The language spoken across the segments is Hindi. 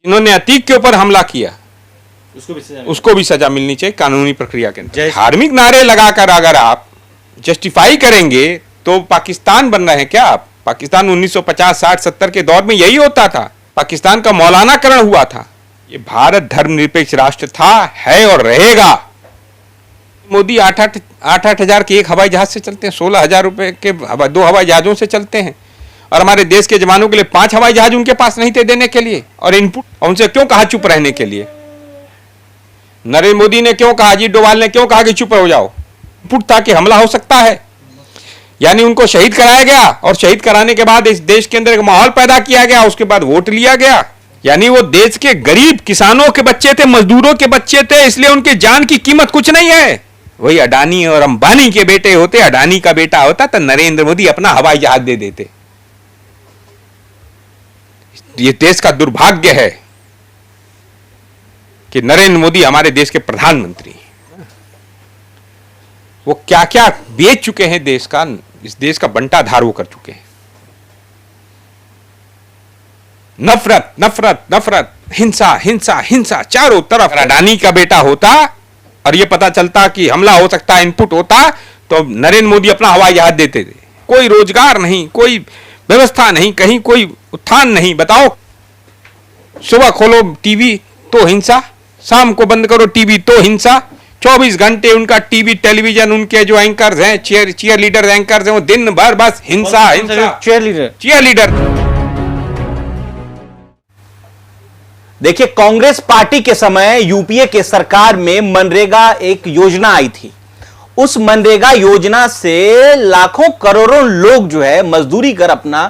इन्होंने अतीक के ऊपर हमला किया, उसको भी सजा मिलनी चाहिए कानूनी प्रक्रिया के अंदर। धार्मिक नारे लगाकर अगर आप जस्टिफाई करेंगे तो पाकिस्तान बन रहे हैं क्या आप? पाकिस्तान 1950, 60, 70 के दौर में यही होता था। पाकिस्तान का मौलानाकरण हुआ था। ये भारत धर्मनिरपेक्ष राष्ट्र था, है और रहेगा। मोदी 8-8 हजार के एक हवाई जहाज से चलते हैं, 16,000 रुपए के 2 हवाई जहाजों से चलते हैं। और हमारे देश के जवानों के लिए 5 हवाई जहाज उनके पास नहीं थे देने के लिए, और इनपुट। और उनसे क्यों कहा चुप रहने के लिए? नरेंद्र मोदी ने क्यों कहा, अजीत डोभाल ने क्यों कहा कि चुप हो जाओ? इनपुट था कि हमला हो सकता है, यानी उनको शहीद कराया गया, और शहीद कराने के बाद इस देश के अंदर एक माहौल पैदा किया गया, उसके बाद वोट लिया गया। यानी वो देश के गरीब किसानों के बच्चे थे, मजदूरों के बच्चे थे, इसलिए उनके जान की कीमत कुछ नहीं है। वही अडानी और अंबानी के बेटे होते, अडानी का बेटा होता तो नरेंद्र मोदी अपना हवाई जहाज दे देते। ये देश का दुर्भाग्य है कि नरेंद्र मोदी हमारे देश के प्रधानमंत्री, वो क्या क्या बेच चुके हैं देश का, इस देश का बंटाधार वो कर चुके हैं। नफरत नफरत नफरत, हिंसा हिंसा हिंसा चारों तरफ। अडानी का बेटा होता और ये पता चलता कि हमला हो सकता है, इनपुट होता, तो नरेंद्र मोदी अपना हवाई जहाज देते थे। कोई रोजगार नहीं, कोई व्यवस्था नहीं, कहीं कोई उत्थान नहीं। बताओ, सुबह खोलो टीवी तो हिंसा, शाम को बंद करो टीवी तो हिंसा। 24 घंटे उनका टीवी टेलीविजन, उनके जो एंकर्स हैं, चीयर लीडर एंकर्स हैं, वो दिन भर बस हिंसा हिंसा। Cheerleader. देखिए, कांग्रेस पार्टी के समय यूपीए के सरकार में मनरेगा एक योजना आई थी। उस मनरेगा योजना से लाखों करोड़ों लोग जो है मजदूरी कर अपना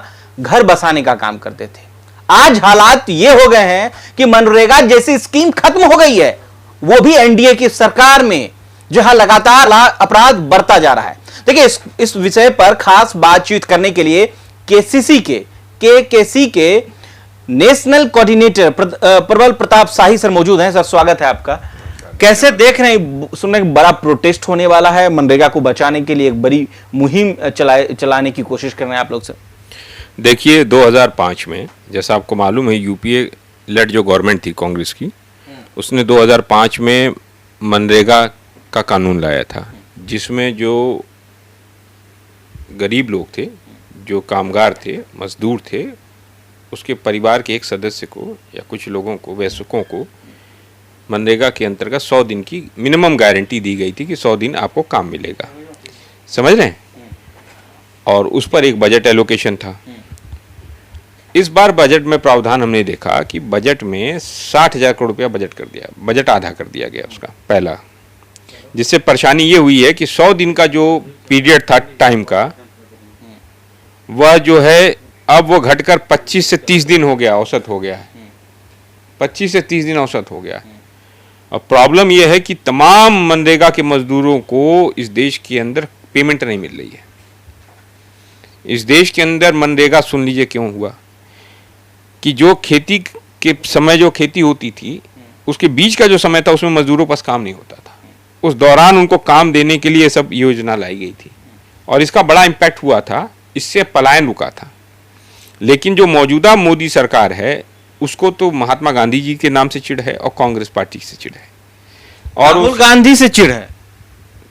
घर बसाने का काम करते थे। आज हालात ये हो गए हैं कि मनरेगा जैसी स्कीम खत्म हो गई है, वो भी एनडीए की सरकार में, जहां लगातार अपराध बढ़ता जा रहा है। देखिए, इस विषय पर खास बातचीत करने के लिए केसीसी के नेशनल कोऑर्डिनेटर प्रबल प्रताप शाही सर मौजूद हैं। सर, स्वागत है आपका। कैसे देख रहे हैं, सुनने बड़ा प्रोटेस्ट होने वाला है, मनरेगा को बचाने के लिए एक बड़ी मुहिम चलाने की कोशिश कर रहे हैं आप लोग सर? देखिए, 2005 में जैसा आपको मालूम है, यूपीए लेड जो गवर्नमेंट थी कांग्रेस की, उसने 2005 में मनरेगा का कानून लाया था, जिसमें जो गरीब लोग थे, जो कामगार थे, मजदूर थे, उसके परिवार के एक सदस्य को या कुछ लोगों को, वयस्कों को मनरेगा के अंतर्गत 100 दिन की मिनिमम गारंटी दी गई थी कि 100 दिन आपको काम मिलेगा। समझ रहे हैं? और उस पर एक बजट एलोकेशन था। इस बार बजट में प्रावधान हमने देखा कि बजट में 60,000 करोड़ रुपया बजट कर दिया, बजट आधा कर दिया गया उसका पहला। जिससे परेशानी ये हुई है कि 100 दिन का जो पीरियड था टाइम का, वह जो है अब वो घटकर 25 से 30 दिन हो गया, औसत हो गया है। 25 से 30 दिन औसत हो गया है। और प्रॉब्लम यह है कि तमाम मनरेगा के मजदूरों को इस देश के अंदर पेमेंट नहीं मिल रही है। इस देश के अंदर मनरेगा, सुन लीजिए क्यों हुआ, कि जो खेती के समय जो खेती होती थी, उसके बीच का जो समय था, उसमें मजदूरों पास काम नहीं होता था। उस दौरान उनको काम देने के लिए सब योजना लाई गई थी, और इसका बड़ा इम्पैक्ट हुआ था। इससे पलायन रुका था। लेकिन जो मौजूदा मोदी सरकार है, उसको तो महात्मा गांधी जी के नाम से चिढ़ है और कांग्रेस पार्टी से चिढ़ है, और राहुल गांधी से चिढ़ है।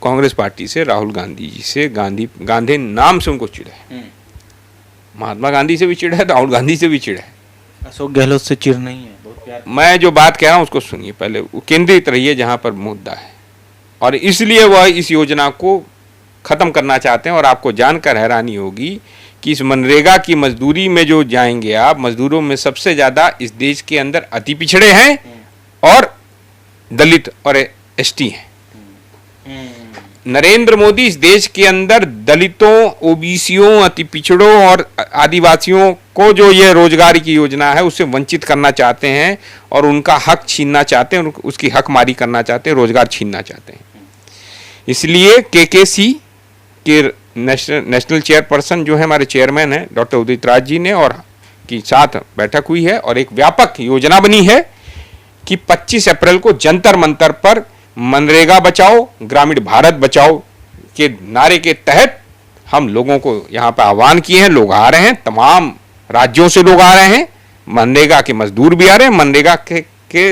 कांग्रेस पार्टी से, राहुल गांधी जी से, गांधी नाम से उनको चिढ़ है। महात्मा गांधी से भी चिढ़ है, राहुल गांधी से भी चिढ़ है। अशोक गहलोत से चिढ़ नहीं है। बहुत प्यार। मैं जो बात कह रहा हूं उसको सुनिए पहले, केंद्रित रहिए जहां पर मुद्दा है। और इसलिए वह इस योजना को खत्म करना चाहते हैं। और आपको जानकर हैरानी होगी कि इस मनरेगा की मजदूरी में जो जाएंगे आप, मजदूरों में सबसे ज्यादा इस देश के अंदर अति पिछड़े हैं और दलित और एसटी हैं। नरेंद्र मोदी इस देश के अंदर दलितों, ओबीसीयों, अति पिछड़ों और आदिवासियों को जो ये रोजगार की योजना है, उससे वंचित करना चाहते हैं और उनका हक छीनना चाहते हैं, उसकी हकमारी करना चाहते हैं, रोजगार छीनना चाहते हैं। इसलिए केकेसी के नेशनल चेयरपर्सन जो है, हमारे चेयरमैन है डॉक्टर उदित राज जी ने, और की साथ बैठक हुई है और एक व्यापक योजना बनी है कि 25 अप्रैल को जंतर मंतर पर मनरेगा बचाओ, ग्रामीण भारत बचाओ के नारे के तहत हम लोगों को यहाँ पर आह्वान किए हैं। लोग आ रहे हैं, तमाम राज्यों से लोग आ रहे हैं, मनरेगा के मजदूर भी आ रहे हैं, मनरेगा के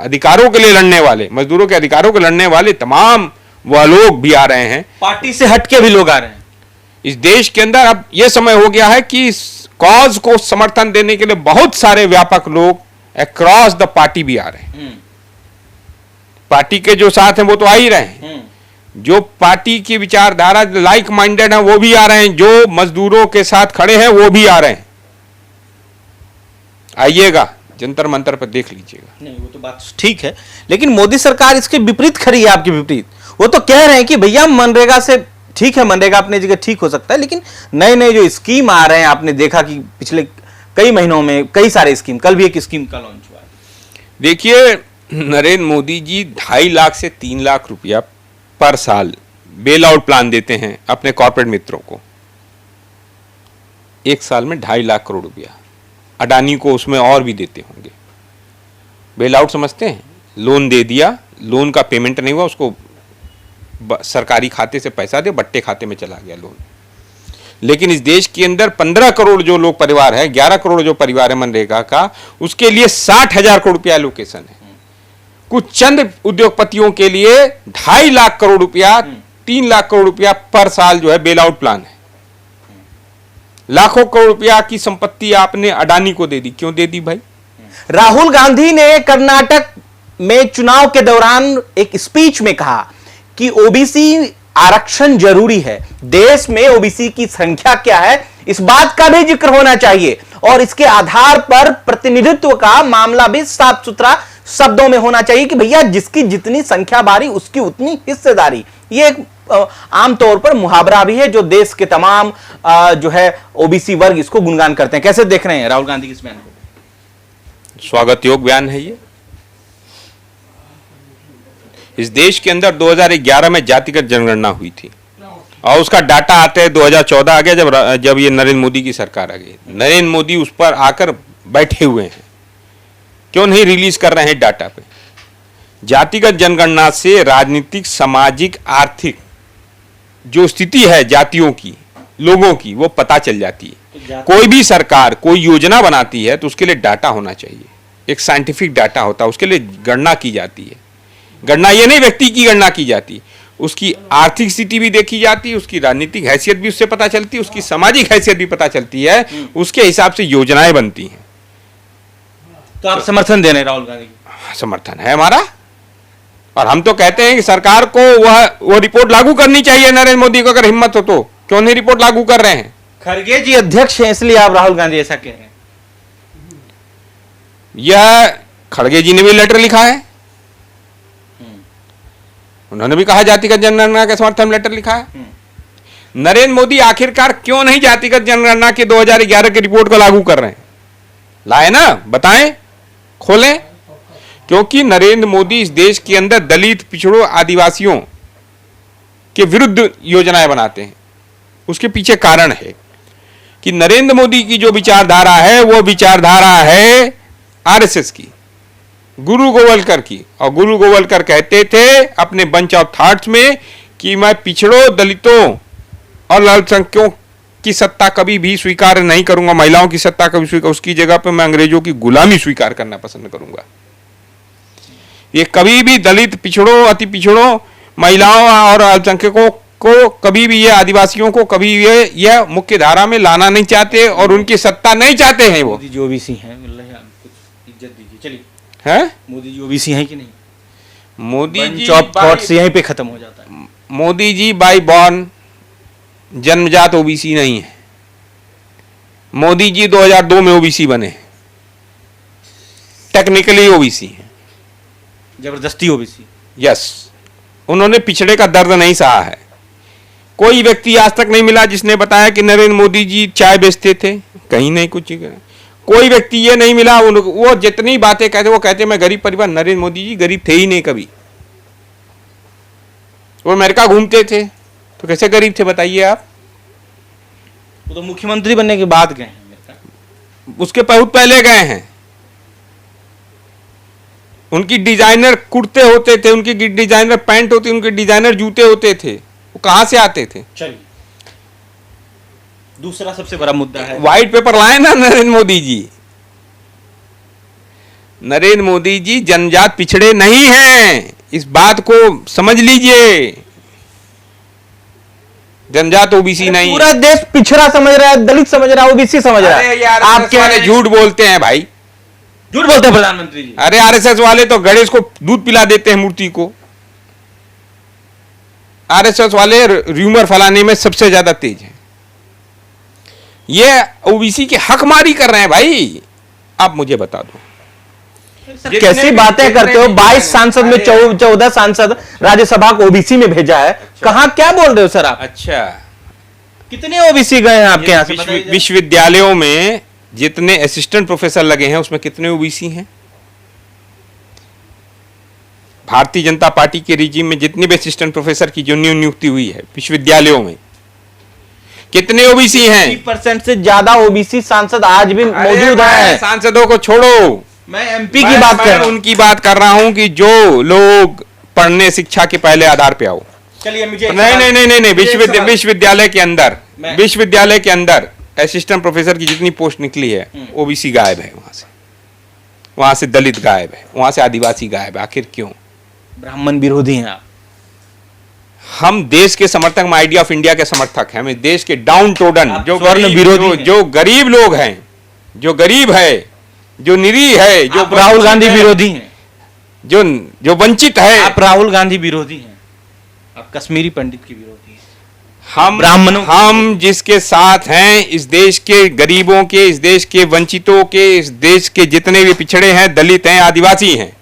अधिकारों के लिए लड़ने वाले, मजदूरों के अधिकारों के लड़ने वाले तमाम वह लोग भी आ रहे हैं। पार्टी से हटके भी लोग आ रहे हैं। इस देश के अंदर अब यह समय हो गया है कि इस कॉज को समर्थन देने के लिए बहुत सारे व्यापक लोग अक्रॉस द पार्टी भी आ रहे हैं। पार्टी के जो साथ हैं वो तो आ ही रहे हैं, जो पार्टी की विचारधारा लाइक माइंडेड है वो भी आ रहे हैं, जो मजदूरों के साथ खड़े हैं वो भी आ रहे हैं। आइएगा, जंतर मंतर पर देख लीजिएगा। नहीं, वो तो बात ठीक है, लेकिन मोदी सरकार इसके विपरीत खड़ी है, आपके विपरीत। वो तो कह रहे हैं कि भैया मनरेगा से ठीक है, मनरेगा अपनी जगह ठीक हो सकता है, लेकिन नए नए जो स्कीम आ रहे हैं, आपने देखा कि पिछले कई महीनों में कई सारे स्कीम, कल भी एक स्कीम का लॉन्च हुआ है। देखिए, नरेंद्र मोदी जी 2.5 लाख से 3 लाख रुपया पर साल बेल आउट प्लान देते हैं अपने कॉर्पोरेट मित्रों को। एक साल में 2.5 लाख करोड़ रुपया अडानी को उसमें और भी देते होंगे। बेल आउट समझते हैं? लोन दे दिया, लोन का पेमेंट नहीं हुआ, उसको सरकारी खाते से पैसा दे, बट्टे खाते में चला गया लोन। लेकिन इस देश के अंदर 15 करोड़ जो लोग परिवार है, 11 करोड़ जो परिवार है मनरेगा का, उसके लिए 60,000 करोड़ रुपया एलोकेशन है। कुछ चंद उद्योगपतियों के लिए 2.5 लाख करोड़ रुपया, 3 लाख करोड़ रुपया पर साल जो है बेल आउट प्लान है। लाखों करोड़ रुपया की संपत्ति आपने अडानी को दे दी। क्यों दे दी भाई? राहुल गांधी ने कर्नाटक में चुनाव के दौरान एक स्पीच में कहा कि ओबीसी आरक्षण जरूरी है, देश में ओबीसी की संख्या क्या है इस बात का भी जिक्र होना चाहिए, और इसके आधार पर प्रतिनिधित्व का मामला भी साफ सुथरा शब्दों में होना चाहिए कि भैया जिसकी जितनी संख्या बारी उसकी उतनी हिस्सेदारी। ये एक आमतौर पर मुहावरा भी है जो देश के तमाम जो है ओबीसी वर्ग इसको गुणगान करते हैं। कैसे देख रहे हैं राहुल गांधी के इस बयान को? स्वागत योग बयान है ये। इस देश के अंदर 2011 में जातिगत जनगणना हुई थी और उसका डाटा आते हैं 2014 आ गया, जब ये नरेंद्र मोदी की सरकार आ गई। नरेंद्र मोदी उस पर आकर बैठे हुए हैं, क्यों नहीं रिलीज कर रहे हैं डाटा पे? जातिगत जनगणना से राजनीतिक, सामाजिक, आर्थिक जो स्थिति है जातियों की, लोगों की, वो पता चल जाती है। कोई भी सरकार कोई योजना बनाती है तो उसके लिए डाटा होना चाहिए, एक साइंटिफिक डाटा होता है, उसके लिए गणना की जाती है। गणना ये नहीं व्यक्ति की गणना की जाती, उसकी आर्थिक स्थिति भी देखी जाती है, उसकी राजनीतिक हैसियत भी उससे पता चलती है, उसकी सामाजिक हैसियत भी पता चलती है, उसके हिसाब से योजनाएं बनती हैं। तो आप समर्थन दे रहे हैं राहुल गांधी? समर्थन है हमारा, और हम तो कहते हैं कि सरकार को वह रिपोर्ट लागू करनी चाहिए। नरेंद्र मोदी को अगर हिम्मत हो तो क्यों नहीं रिपोर्ट लागू कर रहे हैं? खड़गे जी अध्यक्ष हैं इसलिए आप राहुल गांधी ऐसा कह रहे हैं? यह खड़गे जी ने भी लेटर लिखा है, उन्होंने भी कहा जातिगत जनगणना के समर्थन में लेटर लिखा है। नरेंद्र मोदी आखिरकार क्यों नहीं जातिगत जनगणना के 2011 की रिपोर्ट को लागू कर रहे हैं? लाए ना, बताएं, खोलें। क्योंकि नरेंद्र मोदी इस देश के अंदर दलित, पिछड़ों, आदिवासियों के विरुद्ध योजनाएं बनाते हैं। उसके पीछे कारण है कि नरेंद्र मोदी की जो विचारधारा है वो विचारधारा है आरएसएस की, गुरु गोवलकर की। और गुरु गोवलकर कहते थे अपने बंच ऑफ थॉट्स में कि मैं पिछड़ों, दलितों और अल्पसंख्यकों की सत्ता कभी भी स्वीकार नहीं करूंगा, महिलाओं की सत्ता कभी स्वीकार, उसकी जगह पर मैं अंग्रेजों की गुलामी स्वीकार करना पसंद करूंगा। ये कभी भी दलित, पिछड़ों, अति पिछड़ों, महिलाओं और अल्पसंख्यकों को कभी भी, ये आदिवासियों को कभी ये मुख्य धारा में लाना नहीं चाहते और उनकी सत्ता नहीं चाहते हैं। वो मोदी जी ओबीसी हैं, कुछ इज्जत दीजिए। चलिए, हैं मोदी जी ओबीसी हैं कि नहीं? मोदी जी थॉट्स यहीं पे खत्म हो जाता है। मोदी जी बाय बॉर्न जन्मजात ओबीसी नहीं है। मोदी जी 2002 में ओबीसी बने, टेक्निकली ओबीसी हैं, जबरदस्ती ओबीसी। यस, उन्होंने पिछड़े का दर्द नहीं सहा है। कोई व्यक्ति आज तक नहीं मिला जिसने बताया कि नरेंद्र मोदी जी चाय बेचते थे, कहीं नहीं कुछ। कोई व्यक्ति ये नहीं मिला, वो जितनी बातें कहते वो कहते मैं गरीब परिवार। नरेंद्र मोदी जी गरीब थे ही नहीं कभी। वो अमेरिका घूमते थे तो कैसे गरीब थे बताइए आप? वो तो मुख्यमंत्री बनने के बाद गए हैं अमेरिका, उसके बहुत पहले गए हैं। उनकी डिजाइनर कुर्ते होते थे, उनकी डिजाइनर पैंट होती, उनके डिजाइनर जूते होते थे। वो कहां से आते थे? चलिए, दूसरा सबसे बड़ा मुद्दा है व्हाइट पेपर लाए ना नरेंद्र मोदी जी। नरेंद्र मोदी जी जनजात पिछड़े नहीं हैं, इस बात को समझ लीजिए। जनजात ओबीसी नहीं, पूरा देश पिछड़ा समझ रहा है, दलित समझ रहा है, ओबीसी समझ रहा है। आपके वाले झूठ बोलते हैं भाई, झूठ बोलते हैं प्रधानमंत्री जी। अरे आरएसएस वाले तो गणेश को दूध पिला देते हैं, मूर्ति को। आरएसएस वाले र्यूमर फैलाने में सबसे ज्यादा तेज हैं। ये ओबीसी की हकमारी कर रहे हैं भाई। आप मुझे बता दो, कैसी बातें करते हो? 22 सांसद में 14 सांसद राज्यसभा को ओबीसी में भेजा है। कहां क्या बोल रहे हो सर आप? अच्छा, कितने ओबीसी गए हैं आपके यहां से? विश्वविद्यालयों में जितने असिस्टेंट प्रोफेसर लगे हैं उसमें कितने ओबीसी हैं? भारतीय जनता पार्टी के रिजीम में जितने भी असिस्टेंट प्रोफेसर की जो नियुक्ति हुई है विश्वविद्यालयों में, कितने ओबीसी हैं? 30% से ज्यादा ओबीसी सांसद आज भी मौजूद हैं। सांसदों को छोड़ो, मैं एमपी की बात कर रहा हूं। उनकी बात कर रहा हूं कि जो लोग पढ़ने शिक्षा के पहले आधार पे आओ। चलिए मुझे नहीं, विश्वविद्यालय के अंदर असिस्टेंट प्रोफेसर की जितनी पोस्ट निकली है ओबीसी गायब है वहां से दलित गायब है, वहां से आदिवासी गायब है। आखिर क्यों? ब्राह्मण विरोधी हैं आप। हम देश के समर्थक, हम आइडिया ऑफ इंडिया के समर्थक हैं। हम देश के डाउन टोडन जो स्वर्ण विरोधी जो गरीब लोग हैं, जो गरीब है, जो निरीह है, जो राहुल गांधी विरोधी हैं, जो वंचित है। आप राहुल गांधी विरोधी हैं, आप कश्मीरी पंडित की विरोधी हैं। हम ब्राह्मणों, हम जिसके साथ हैं, इस देश के गरीबों के, इस देश के वंचितों के, इस देश के जितने भी पिछड़े हैं, दलित हैं, आदिवासी हैं,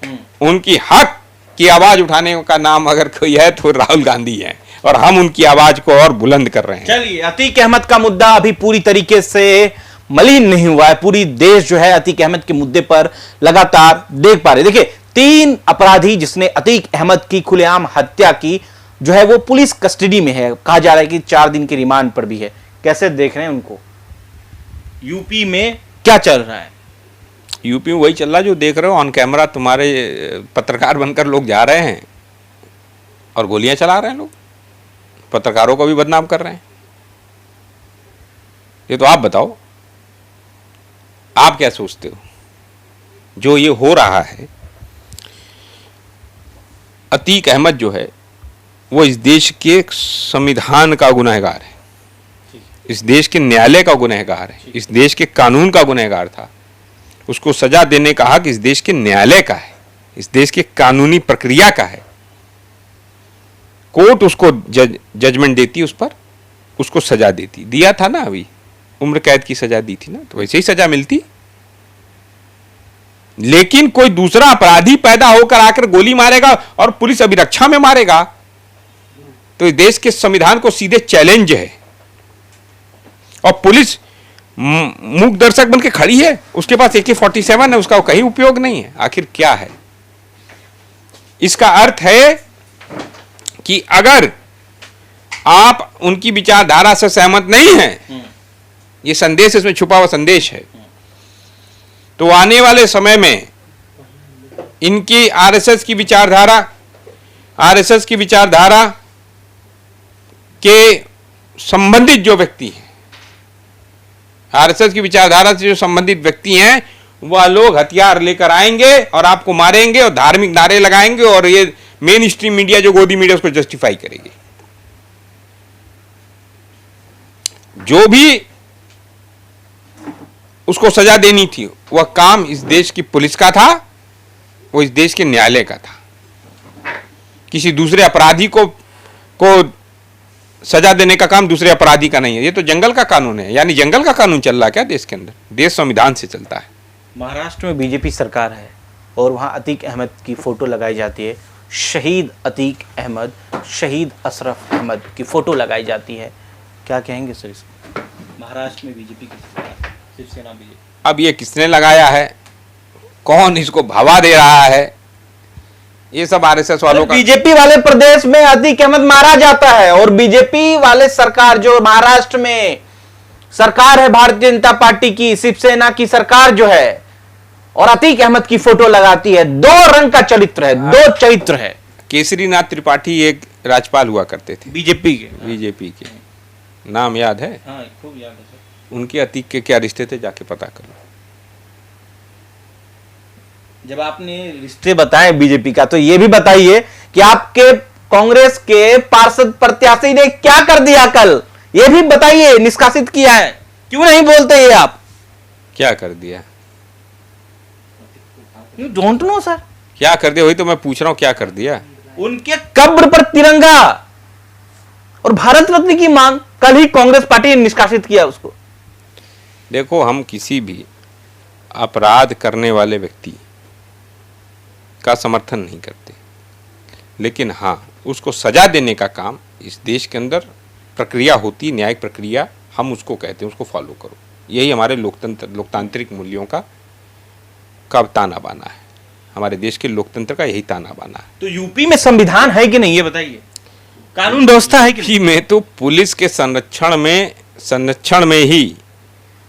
उनकी हक की आवाज उठाने का नाम अगर कोई है तो राहुल गांधी है, और हम उनकी आवाज को और बुलंद कर रहे हैं। चलिए, अतीक अहमद का मुद्दा अभी पूरी तरीके से मलिन नहीं हुआ है। पूरी देश जो है अतीक अहमद के मुद्दे पर लगातार देख पा रहे। देखिए, 3 अपराधी जिसने अतीक अहमद की खुलेआम हत्या की जो है वो पुलिस कस्टडी में है। कहा जा रहा है कि 4 दिन के रिमांड पर भी है। कैसे देख रहे हैं उनको? यूपी में क्या चल रहा है? यूपी में वही चल रहा है जो देख रहे हो ऑन कैमरा। तुम्हारे पत्रकार बनकर लोग जा रहे हैं और गोलियां चला रहे हैं, लोग पत्रकारों को भी बदनाम कर रहे हैं। ये तो आप बताओ, आप क्या सोचते हो? जो ये हो रहा है, अतीक अहमद जो है वो इस देश के संविधान का गुनहगार है, इस देश के न्यायालय का गुनहगार है, इस देश के कानून का गुनहगार था। उसको सजा देने का हक इस देश के न्यायालय का है, इस देश के कानूनी प्रक्रिया का है। कोर्ट उसको जजमेंट देती, उस पर उसको सजा देती। दिया था ना, अभी उम्र कैद की सजा दी थी ना, तो वैसे ही सजा मिलती। लेकिन कोई दूसरा अपराधी पैदा होकर आकर गोली मारेगा और पुलिस अभिरक्षा में मारेगा, तो इस देश के संविधान को सीधे चैलेंज है। और पुलिस मूक दर्शक बन के खड़ी है, उसके पास AK-47 है, उसका कहीं उपयोग नहीं है। आखिर क्या है? इसका अर्थ है कि अगर आप उनकी विचारधारा से सहमत नहीं हैं, ये संदेश इसमें छुपा हुआ संदेश है, तो आने वाले समय में इनकी आरएसएस की विचारधारा के संबंधित जो व्यक्ति हैं, आरएसएस की विचारधारा से जो संबंधित व्यक्ति हैं, वह लोग हथियार लेकर आएंगे और आपको मारेंगे और धार्मिक नारे लगाएंगे, और ये मेन स्ट्रीम मीडिया जो गोदी मीडिया उसको जस्टिफाई करेगी। जो भी उसको सजा देनी थी वह काम इस देश की पुलिस का था, वो इस देश के न्यायालय का था। किसी दूसरे अपराधी को सजा देने का काम दूसरे अपराधी का नहीं है। ये तो जंगल का कानून है, यानी जंगल का कानून चल रहा है क्या देश के अंदर? देश संविधान से चलता है। महाराष्ट्र में बीजेपी सरकार है और वहां अतीक अहमद की फोटो लगाई जाती है। शहीद अतीक अहमद, शहीद अशरफ अहमद की फोटो लगाई जाती है। क्या कहेंगे सर इसको? महाराष्ट्र में बीजेपी की सरकार, शिवसेना बीजेपी। अब ये किसने लगाया है, कौन इसको भवा दे रहा है, ये सब आरएसएस वालों का। बीजेपी वाले प्रदेश में अतीक अहमद मारा जाता है और बीजेपी वाले सरकार जो महाराष्ट्र में सरकार है, भारतीय जनता पार्टी की, शिवसेना की सरकार जो है, और अतीक अहमद की फोटो लगाती है। 2 रंग का चरित्र है, 2 चरित्र है। केसरी नाथ त्रिपाठी एक राज्यपाल हुआ करते थे बीजेपी के। नाम याद है? हाँ, खूब याद है सर। उनके अतीक के क्या रिश्ते थे, जाके पता कर लो। जब आपने रिश्ते बताए बीजेपी का, तो ये भी बताइए कि आपके कांग्रेस के पार्षद प्रत्याशी ने क्या कर दिया कल, ये भी बताइए। निष्कासित किया है, क्यों नहीं बोलते ये आप? क्या कर दिया? You don't know sir. क्या कर दिया, वही तो मैं पूछ रहा हूं, क्या कर दिया? उनके कब्र पर तिरंगा और भारत रत्न की मांग, कल ही कांग्रेस पार्टी ने निष्कासित किया उसको। देखो, हम किसी भी अपराध करने वाले व्यक्ति का समर्थन नहीं करते, लेकिन हाँ, उसको सजा देने का काम इस देश के अंदर प्रक्रिया होती, न्यायिक प्रक्रिया, हम उसको कहते हैं, उसको फॉलो करो। यही हमारे लोकतांत्रिक मूल्यों का ताना बाना है। हमारे देश के लोकतंत्र का यही ताना बाना है। तो यूपी में संविधान है कि नहीं, ये बताइए। कानून व्यवस्था है कि यूपी में तो पुलिस के संरक्षण में ही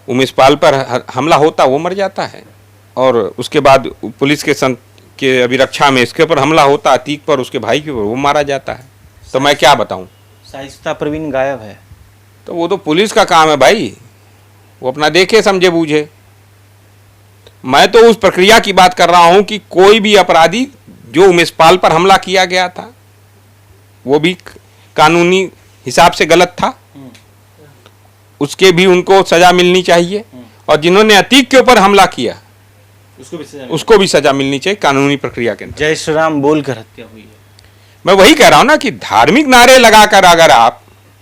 उमेश पाल पर हमला होता, वो मर जाता है, और उसके बाद पुलिस के अभिरक्षा में इसके ऊपर हमला होता, अतीक पर, उसके भाई के ऊपर, वो मारा जाता है। तो मैं क्या बताऊं? शाइस्ता प्रवीण गायब है। तो वो तो पुलिस का काम है भाई, वो अपना देखे समझे बूझे। मैं तो उस प्रक्रिया की बात कर रहा हूं कि कोई भी अपराधी, जो उमेश पाल पर हमला किया गया था, वो भी कानूनी हिसाब से गलत था, उसके भी उनको सजा मिलनी चाहिए, और जिन्होंने अतीक के ऊपर हमला किया उसको भी सजा मिलनी चाहिए कानूनी प्रक्रिया के अंदर। जय श्री राम बोलकर हत्या हुई है। मैं वही कह रहा हूं ना कि धार्मिक नारे लगाकर अगर आप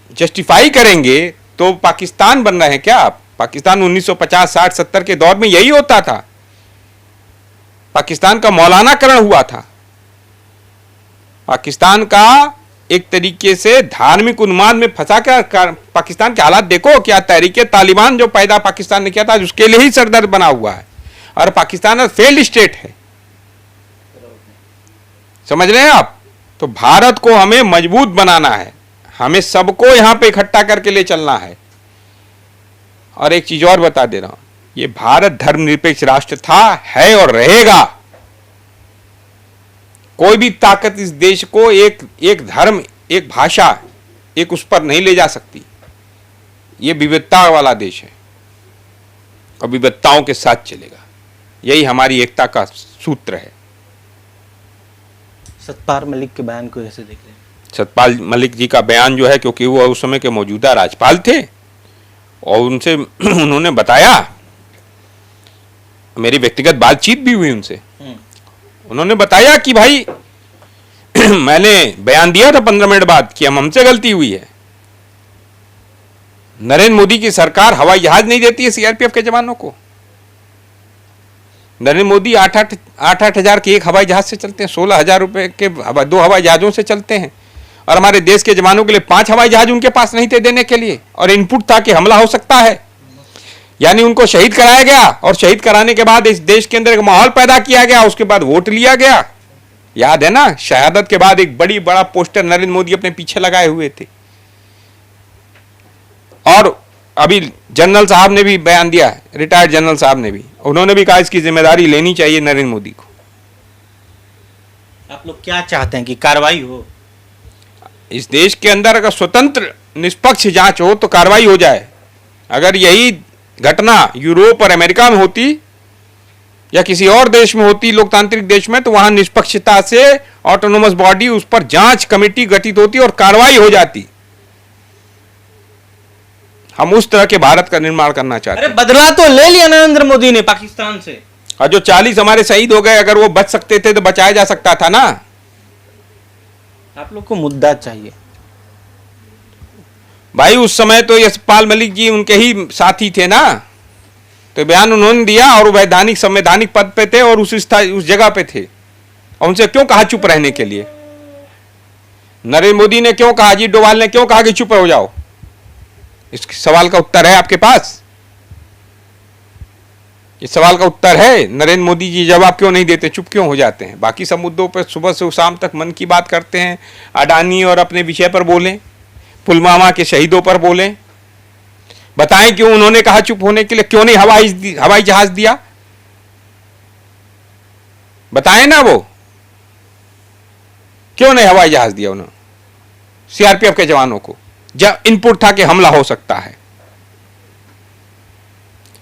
जस्टिफाई करेंगे तो पाकिस्तान बन रहे हैं क्या आप? पाकिस्तान 1950, 60, 70 के दौर में यही होता था। पाकिस्तान का मौलानाकरण हुआ था। पाकिस्तान का एक तरीके से धार्मिक उन्माद में फंसा कर, पाकिस्तान के हालात देखो, क्या तहरीके तालिबान जो पैदा पाकिस्तान ने किया था, उसके लिए ही सरदर्द बना हुआ है, और पाकिस्तान फेल्ड स्टेट है। समझ रहे हैं आप? तो भारत को हमें मजबूत बनाना है, हमें सबको यहां पे इकट्ठा करके ले चलना है। और एक चीज और बता दे रहा हूं, ये भारत धर्मनिरपेक्ष राष्ट्र था, है और रहेगा। कोई भी ताकत इस देश को एक धर्म, एक भाषा, एक उस पर नहीं ले जा सकती। ये विविधता वाला देश है और विविधताओं के साथ चलेगा। यही हमारी एकता का सूत्र है। सतपाल मलिक के बयान को कैसे देख रहे हैं? सतपाल मलिक जी का बयान जो है, क्योंकि वो उस समय के मौजूदा राज्यपाल थे और उनसे उन्होंने बताया, मेरी व्यक्तिगत बातचीत भी हुई उनसे, उन्होंने बताया कि भाई मैंने बयान दिया था 15 मिनट बाद कि हमसे गलती हुई है। नरेंद्र मोदी की सरकार हवाई जहाज नहीं देती है सीआरपीएफ के जवानों को। नरेंद्र मोदी 8-8 हजार के एक हवाई जहाज से चलते हैं, 16,000 रुपए के 2 हवाई जहाजों से चलते हैं, और हमारे देश के जवानों के लिए 5 हवाई जहाज उनके पास नहीं थे देने के लिए, और इनपुट था कि हमला हो सकता है। यानी उनको शहीद कराया गया, और शहीद कराने के बाद इस देश के अंदर एक माहौल पैदा किया गया, उसके बाद वोट लिया गया। याद है ना, शहादत के बाद एक बड़ा पोस्टर नरेंद्र मोदी अपने पीछे लगाए हुए थे। और अभी जनरल साहब ने भी बयान दिया है, रिटायर्ड जनरल साहब ने भी, उन्होंने भी कहा इसकी जिम्मेदारी लेनी चाहिए नरेंद्र मोदी को। आप लोग क्या चाहते हैं कि कार्रवाई हो? इस देश के अंदर अगर स्वतंत्र निष्पक्ष जांच हो तो कार्रवाई हो जाए। अगर यही घटना यूरोप और अमेरिका में होती या किसी और देश में होती, लोकतांत्रिक देश में, तो वहां निष्पक्षता से ऑटोनोमस बॉडी, उस पर जांच कमेटी गठित होती और कार्रवाई हो जाती। हम उस तरह के भारत का निर्माण करना चाहते हैं। अरे बदला तो ले लिया नरेंद्र मोदी ने पाकिस्तान से, और जो 40 हमारे शहीद हो गए, अगर वो बच सकते थे तो बचाया जा सकता था ना। आप लोग को मुद्दा चाहिए भाई। उस समय तो यशपाल मलिक जी उनके ही साथी थे ना, तो बयान उन्होंने दिया और वैधानिक संवैधानिक पद पे थे और उस जगह पे थे, और उनसे क्यों कहा चुप रहने के लिए? नरेंद्र मोदी ने क्यों कहा, अजीत डोभाल ने क्यों कहा कि चुप हो जाओ? इस सवाल का उत्तर है आपके पास? इस सवाल का उत्तर है? नरेंद्र मोदी जी जवाब क्यों नहीं देते, चुप क्यों हो जाते हैं? बाकी सब मुद्दों पर सुबह से शाम तक मन की बात करते हैं, अडानी और अपने विषय पर बोलें, पुलवामा के शहीदों पर बोलें, बताएं क्यों उन्होंने कहा चुप होने के लिए, क्यों नहीं हवाई जहाज दिया? बताएं ना, वो क्यों नहीं हवाई जहाज दिया उन्होंने सीआरपीएफ के जवानों को? जब इनपुट था कि हमला हो सकता है।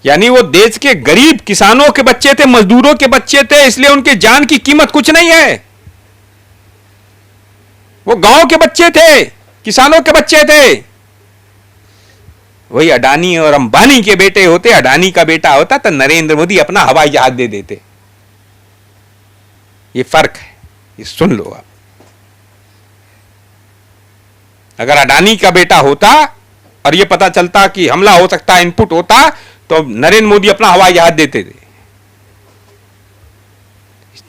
यानी वो देश के गरीब किसानों के बच्चे थे, मजदूरों के बच्चे थे, इसलिए उनके जान की कीमत कुछ नहीं है। वो गांव के बच्चे थे, किसानों के बच्चे थे। वही अडानी और अंबानी के बेटे होते, अडानी का बेटा होता तो नरेंद्र मोदी अपना हवाई जहाज दे देते। ये फर्क है, ये सुन लो आप। अगर अडानी का बेटा होता और ये पता चलता कि हमला हो सकता है, इनपुट होता, तो नरेंद्र मोदी अपना हवाई जहाज देते थे।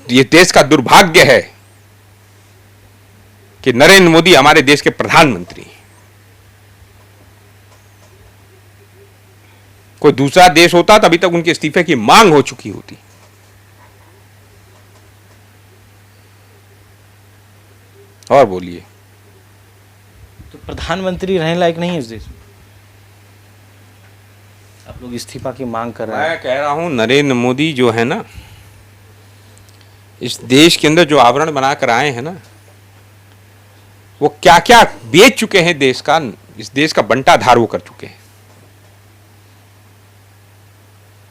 ये देश का दुर्भाग्य है कि नरेंद्र मोदी हमारे देश के प्रधानमंत्री हैं। कोई दूसरा देश होता तो अभी तक उनके इस्तीफे की मांग हो चुकी होती। और बोलिए। तो प्रधानमंत्री रहने लायक नहीं है इस देश में? आप लोग इस्तीफा की मांग कर रहे हैं। मैं कह रहा हूं नरेंद्र मोदी जो है ना, इस देश के अंदर जो आवरण बनाकर आए हैं ना, वो क्या क्या बेच चुके हैं देश का। इस देश का बंटाधार वो कर चुके हैं।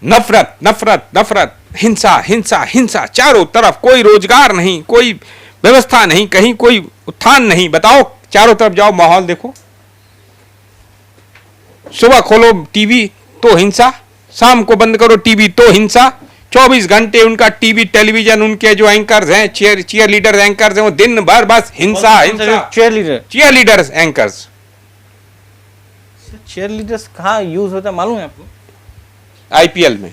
नफरत नफरत नफरत, हिंसा हिंसा हिंसा, चारों तरफ। कोई रोजगार नहीं, कोई व्यवस्था नहीं, कहीं कोई उत्थान नहीं। बताओ, चारों तरफ जाओ, माहौल देखो। सुबह खोलो टीवी तो हिंसा, शाम को बंद करो टीवी तो हिंसा। 24 घंटे उनका टीवी टेलीविजन, उनके जो एंकर्स हैं, चीयर लीडर एंकर्स हैं, वो दिन भर बस हिंसा हिंसा। Cheerleaders anchors. Cheerleaders कहाँ यूज होता है मालूम है आपको? आईपीएल में।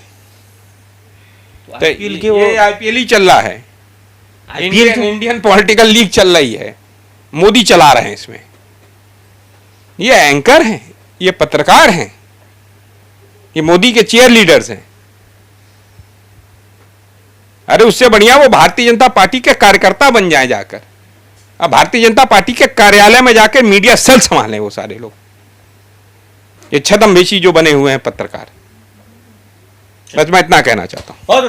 तो आईपीएल के ये आईपीएल ही चल रहा है। इंडियन पॉलिटिकल लीग चल रही है, मोदी चला रहे हैं इसमें। ये एंकर हैं, ये पत्रकार हैं, ये मोदी के चीयर लीडर्स हैं। अरे उससे बढ़िया वो भारतीय जनता पार्टी के कार्यकर्ता बन जाएं जाकर। अब भारतीय जनता पार्टी के कार्यालय में जाकर मीडिया सेल संभालें वो सारे लोग, ये छद्मवेशी जो बने हुए हैं पत्रकार। बस मैं इतना कहना चाहता हूं।